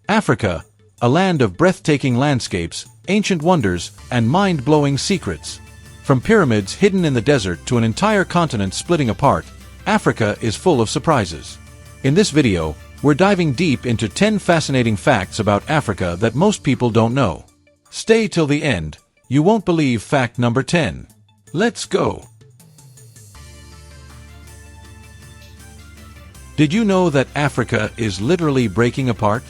Africa, a land of breathtaking landscapes, ancient wonders, and mind-blowing secrets. From pyramids hidden in the desert to an entire continent splitting apart, Africa is full of surprises. In this video, we're diving deep into 10 fascinating facts about Africa that most people don't know. Stay till the end, you won't believe fact number 10. Let's go! Did you know that Africa is literally breaking apart?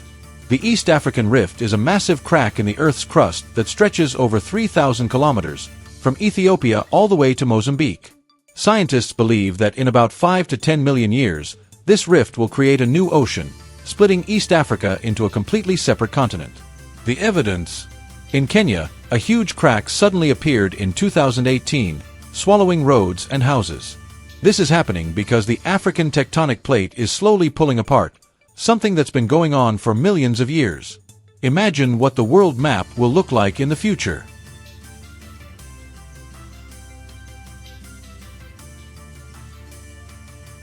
The East African Rift is a massive crack in the Earth's crust that stretches over 3,000 kilometers, from Ethiopia all the way to Mozambique. Scientists believe that in about 5 to 10 million years, this rift will create a new ocean, splitting East Africa into a completely separate continent. The evidence: in Kenya, a huge crack suddenly appeared in 2018, swallowing roads and houses. This is happening because the African tectonic plate is slowly pulling apart, something that's been going on for millions of years. Imagine what the world map will look like in the future.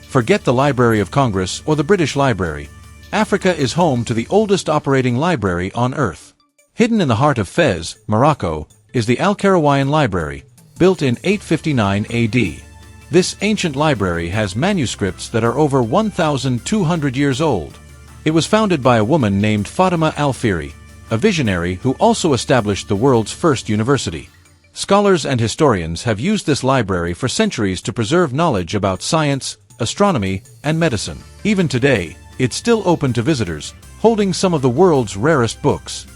Forget the Library of Congress or the British Library. Africa is home to the oldest operating library on Earth. Hidden in the heart of Fez, Morocco, is the Al-Qarawiyyin Library, built in 859 AD. This ancient library has manuscripts that are over 1,200 years old. It was founded by a woman named Fatima Al-Fihri, a visionary who also established the world's first university. Scholars and historians have used this library for centuries to preserve knowledge about science, astronomy, and medicine. Even today, it's still open to visitors, holding some of the world's rarest books.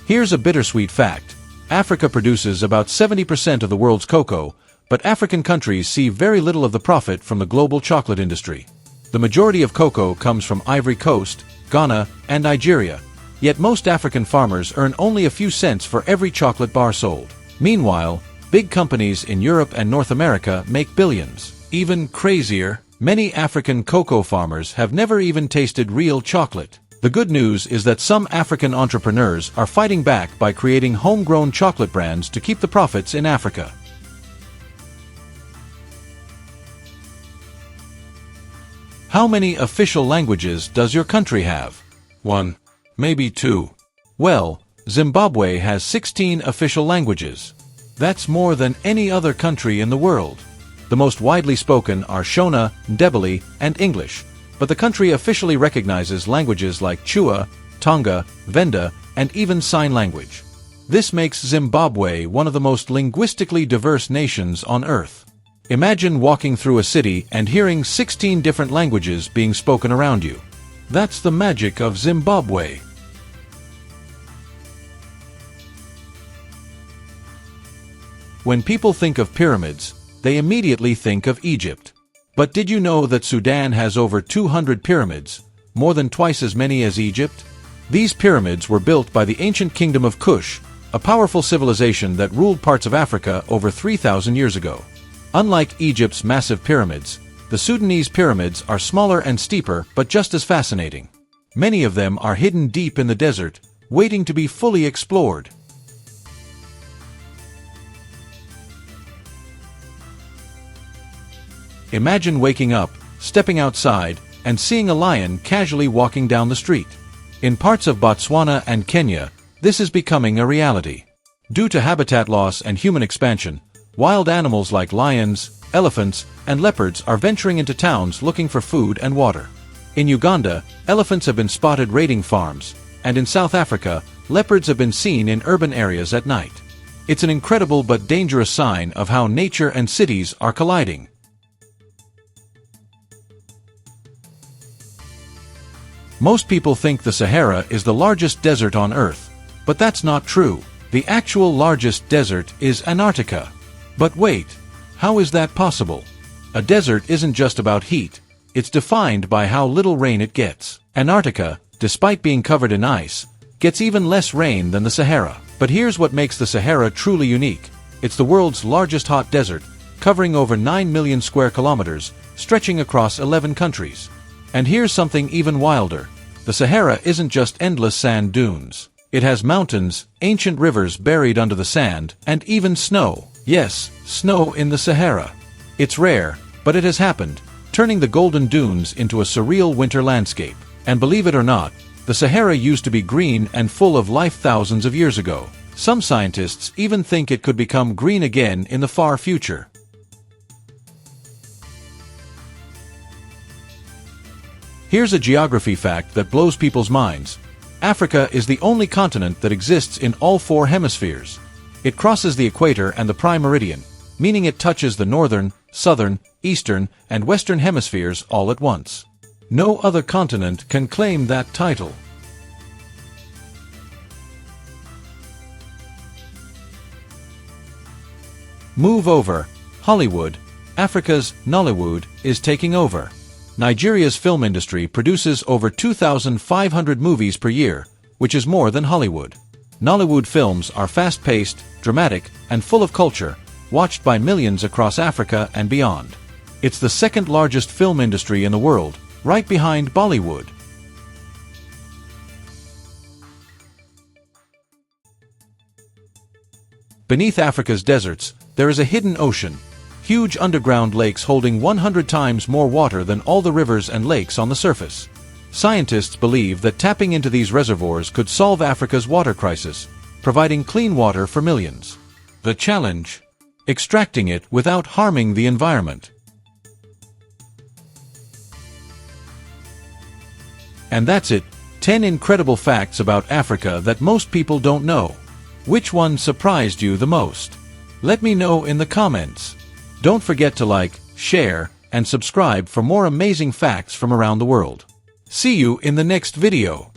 Here's a bittersweet fact. Africa produces about 70% of the world's cocoa, but African countries see very little of the profit from the global chocolate industry. The majority of cocoa comes from Ivory Coast, Ghana, and Nigeria, yet most African farmers earn only a few cents for every chocolate bar sold. Meanwhile, big companies in Europe and North America make billions. Even crazier, many African cocoa farmers have never even tasted real chocolate. The good news is that some African entrepreneurs are fighting back by creating homegrown chocolate brands to keep the profits in Africa. How many official languages does your country have? 1, maybe 2. Well, Zimbabwe has 16 official languages. That's more than any other country in the world. The most widely spoken are Shona, Ndebele, and English, but the country officially recognizes languages like Chua, Tonga, Venda, and even sign language. This makes Zimbabwe one of the most linguistically diverse nations on Earth. Imagine walking through a city and hearing 16 different languages being spoken around you. That's the magic of Zimbabwe. When people think of pyramids, they immediately think of Egypt. But did you know that Sudan has over 200 pyramids, more than twice as many as Egypt? These pyramids were built by the ancient kingdom of Kush, a powerful civilization that ruled parts of Africa over 3,000 years ago. Unlike Egypt's massive pyramids, the Sudanese pyramids are smaller and steeper but just as fascinating. Many of them are hidden deep in the desert, waiting to be fully explored. Imagine waking up, stepping outside, and seeing a lion casually walking down the street. In parts of Botswana and Kenya, this is becoming a reality. Due to habitat loss and human expansion, wild animals like lions, elephants, and leopards are venturing into towns looking for food and water. In Uganda, elephants have been spotted raiding farms, and in South Africa, leopards have been seen in urban areas at night. It's an incredible but dangerous sign of how nature and cities are colliding. Most people think the Sahara is the largest desert on Earth, but that's not true. The actual largest desert is Antarctica. But wait, how is that possible? A desert isn't just about heat, it's defined by how little rain it gets. Antarctica, despite being covered in ice, gets even less rain than the Sahara. But here's what makes the Sahara truly unique. It's the world's largest hot desert, covering over 9 million square kilometers, stretching across 11 countries. And here's something even wilder. The Sahara isn't just endless sand dunes. It has mountains, ancient rivers buried under the sand, and even snow. Yes, snow in the Sahara. It's rare, but it has happened. turning the golden dunes into a surreal winter landscape. And believe it or not, the Sahara used to be green and full of life thousands of years ago. Some scientists even think it could become green again in the far future. Here's a geography fact that blows people's minds. Africa is the only continent that exists in all 4 hemispheres. It crosses the equator and the prime meridian, meaning it touches the northern, southern, eastern, and western hemispheres all at once. No other continent can claim that title. Move over. Hollywood, Africa's Nollywood, is taking over. Nigeria's film industry produces over 2,500 movies per year, which is more than Hollywood. Nollywood films are fast-paced, dramatic, and full of culture, watched by millions across Africa and beyond. It's the second largest film industry in the world, right behind Bollywood. Beneath Africa's deserts, there is a hidden ocean. Huge underground lakes holding 100 times more water than all the rivers and lakes on the surface. Scientists believe that tapping into these reservoirs could solve Africa's water crisis, providing clean water for millions. The challenge: extracting it without harming the environment. And that's it, 10 incredible facts about Africa that most people don't know. Which one surprised you the most? Let me know in the comments. Don't forget to like, share, and subscribe for more amazing facts from around the world. See you in the next video.